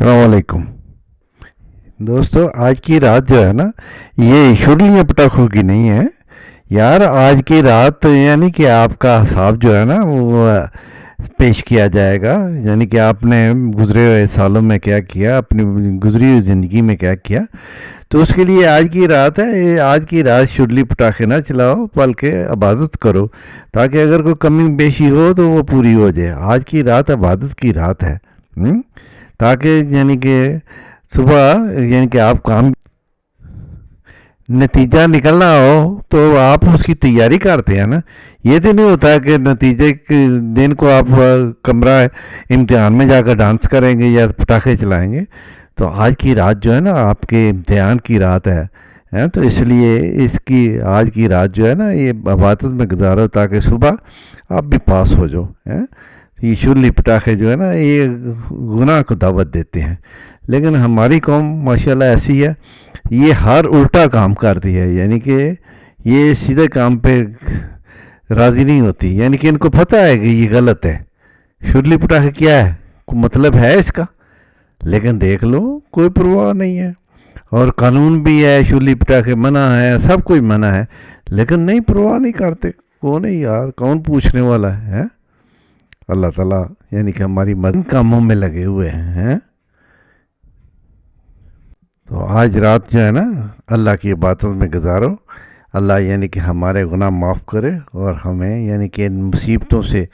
अस्सलाम वालेकुम दोस्तों। आज की रात जो है ना, ये शुडलियाँ पटाखों की नहीं है यार। आज की रात यानी कि आपका हिसाब जो है ना वो पेश किया जाएगा। यानी कि आपने गुजरे हुए सालों में क्या किया, अपनी गुजरी हुई ज़िंदगी में क्या किया, तो उसके लिए आज की रात है। ये आज की रात शुडली पटाखे ना चलाओ, बल्कि इबादत करो, ताकि अगर कोई कमी बेशी हो तो वो पूरी हो जाए। आज की रात इबादत की रात है। ताकि यानी कि सुबह यानी कि आप काम नतीजा निकलना हो तो आप उसकी तैयारी करते हैं ना। ये तो नहीं होता कि नतीजे के दिन को आप कमरा इम्तिहान में जाकर डांस करेंगे या पटाखे चलाएंगे। तो आज की रात जो है ना आपके इम्तिहान की रात है। तो इसलिए इसकी आज की रात जो है ना ये इबादत में गुजारो, ताकि सुबह आप भी पास हो जाओ। ये शुरली पटाखे जो है ना ये गुनाह को दावत देते हैं। लेकिन हमारी कौम माशाल्लाह ऐसी है, ये हर उल्टा काम करती है। यानी कि ये सीधे काम पे राज़ी नहीं होती। यानी कि इनको पता है कि ये गलत है। शुरली पटाखे क्या है, कोई मतलब है इसका, लेकिन देख लो कोई परवाह नहीं है। और कानून भी है, शुरली पटाखे मना है, सब कुछ मना है, लेकिन नहीं, परवाह नहीं करते। कौन है यार, कौन पूछने वाला है? अल्लाह ताला यानी कि हमारी मदद कामों में लगे हुए हैं। तो आज रात जो है ना अल्लाह की इबादत में गुजारो। अल्लाह यानी कि हमारे गुनाह माफ़ करे और हमें यानी कि इन मुसीबतों से,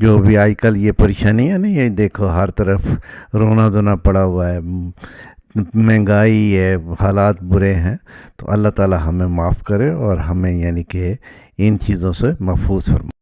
जो भी आजकल ये परेशानी है ना, ये देखो हर तरफ रोना धोना पड़ा हुआ है, महंगाई है, हालात बुरे हैं। तो अल्लाह ताला हमें माफ़ करे और हमें यानी कि इन चीज़ों से महफूज फरमाए।